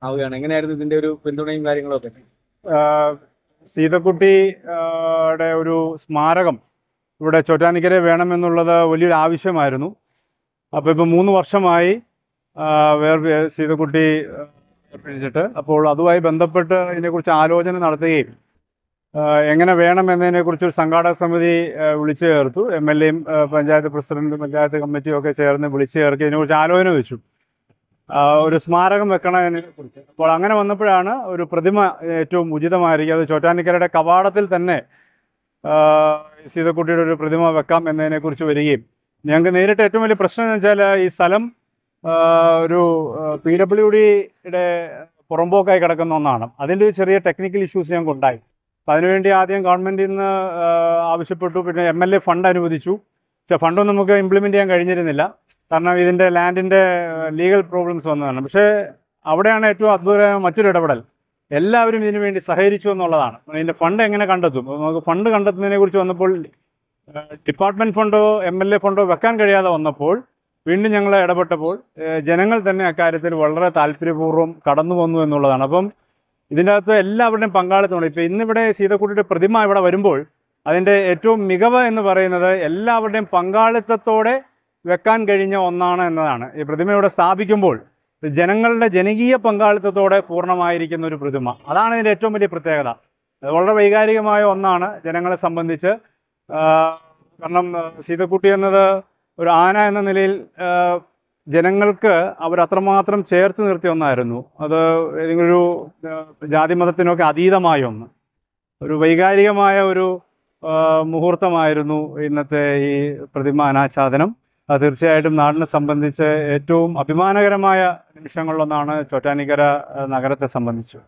ആവുകയാണ്. എങ്ങനെയായിരുന്നു ഇതിന്റെ ഒരു പിന്തുണയും കാര്യങ്ങളൊക്കെ? സീതക്കുട്ടിയുടെ ഒരു സ്മാരകം ഇവിടെ ചോറ്റാനിക്കര വേണമെന്നുള്ളത് വലിയൊരു ആവശ്യമായിരുന്നു. അപ്പോൾ ഇപ്പോൾ 3 വർഷമായി സീതക്കുട്ടി പിടിച്ചിട്ട്. അപ്പോൾ അതുമായി ബന്ധപ്പെട്ട് ഇതിനെക്കുറിച്ച് ആലോചന നടത്തുകയും എങ്ങനെ വേണമെന്നതിനെക്കുറിച്ച് ഒരു സംഘാടക സമിതി വിളിച്ചു ചേർത്തു. MLAയും പഞ്ചായത്ത് പ്രസിഡന്റ് പഞ്ചായത്ത് കമ്മിറ്റിയും ഒക്കെ ചേർന്ന് വിളിച്ചു ചേർത്ത് ഇതിനെക്കുറിച്ച് ആലോചന വെച്ചു, ഒരു സ്മാരകം വെക്കണതിനെ കുറിച്ച്. അപ്പോൾ അങ്ങനെ വന്നപ്പോഴാണ് ഒരു പ്രതിമ ഏറ്റവും ഉചിതമായിരിക്കും. അത് ചോറ്റാനിക്കരയുടെ കവാടത്തിൽ തന്നെ സീതക്കുട്ടിയുടെ ഒരു പ്രതിമ വെക്കാം എന്നതിനെക്കുറിച്ച് വരികയും, ഞങ്ങൾക്ക് നേരിട്ട് ഏറ്റവും വലിയ പ്രശ്നം എന്ന് വെച്ചാൽ ഈ സ്ഥലം ഒരു PWDയുടെ പുറമ്പോക്കായി കിടക്കുന്ന ഒന്നാണ്. അതിൻ്റെ ഒരു ചെറിയ ടെക്നിക്കൽ ഇഷ്യൂസ് ഞങ്ങൾക്ക് ഉണ്ടായി. അപ്പം അതിനുവേണ്ടി ആദ്യം ഗവൺമെൻറ്റിൽ നിന്ന് ആവശ്യപ്പെട്ടു. പിന്നെ MLA ഫണ്ട് അനുവദിച്ചു. പക്ഷേ ഫണ്ടൊന്നും നമുക്ക് ഇംപ്ലിമെൻറ്റ് ചെയ്യാൻ കഴിഞ്ഞിരുന്നില്ല. കാരണം ഇതിൻ്റെ ലാൻഡിൻ്റെ ലീഗൽ പ്രോബ്ലംസ് വന്നതാണ്. പക്ഷേ അവിടെയാണ് ഏറ്റവും അത്ഭുതകരമായ മറ്റൊരു ഇടപെടൽ. എല്ലാവരും ഇതിനു വേണ്ടി സഹകരിച്ചു എന്നുള്ളതാണ്. ഇതിൻ്റെ ഫണ്ട് എങ്ങനെ കണ്ടെത്തും? നമുക്ക് ഫണ്ട് കണ്ടെത്തുന്നതിനെ കുറിച്ച് വന്നപ്പോൾ ഡിപ്പാർട്ട്മെൻറ്റ് ഫണ്ടോ MLA ഫണ്ടോ വെക്കാൻ കഴിയാതെ വന്നപ്പോൾ വീണ്ടും ഞങ്ങൾ ഇടപെട്ടപ്പോൾ ജനങ്ങൾ തന്നെ അക്കാര്യത്തിൽ വളരെ താല്പര്യപൂർവ്വം കടന്നു വന്നു എന്നുള്ളതാണ്. അപ്പം ഇതിൻ്റെ അകത്ത് എല്ലാവരുടെയും പങ്കാളിത്തമുണ്ട്. ഇപ്പോൾ ഇന്നിവിടെ സീതക്കുട്ടിയുടെ പ്രതിമ ഇവിടെ വരുമ്പോൾ അതിൻ്റെ ഏറ്റവും മികവ് എന്ന് പറയുന്നത് എല്ലാവരുടെയും പങ്കാളിത്തത്തോടെ വെക്കാൻ കഴിഞ്ഞ ഒന്നാണ് എന്നതാണ്. ഈ പ്രതിമ ഇവിടെ സ്ഥാപിക്കുമ്പോൾ ജനങ്ങളുടെ ജനകീയ പങ്കാളിത്തത്തോടെ പൂർണ്ണമായിരിക്കുന്ന ഒരു പ്രതിമ, അതാണ് ഇതിൻ്റെ ഏറ്റവും വലിയ പ്രത്യേകത. അത് വളരെ വൈകാരികമായ ഒന്നാണ് ജനങ്ങളെ സംബന്ധിച്ച്. കാരണം സീതക്കുട്ടി എന്നത് ഒരു ആന എന്ന നിലയിൽ ജനങ്ങൾക്ക് അവരത്രമാത്രം ചേർത്ത് നിർത്തിയ ഒന്നായിരുന്നു. അത് ഏതെങ്കിലും ഒരു ജാതി മതത്തിനൊക്കെ അതീതമായ ഒന്ന്, ഒരു വൈകാരികമായ ഒരു മുഹൂർത്തമായിരുന്നു ഇന്നത്തെ ഈ പ്രതിമ അനാച്ഛാദനം. അത് തീർച്ചയായിട്ടും നാടിനെ സംബന്ധിച്ച് ഏറ്റവും അഭിമാനകരമായ നിമിഷങ്ങളിലൊന്നാണ് ചോറ്റാനിക്കര നഗരത്തെ സംബന്ധിച്ച്.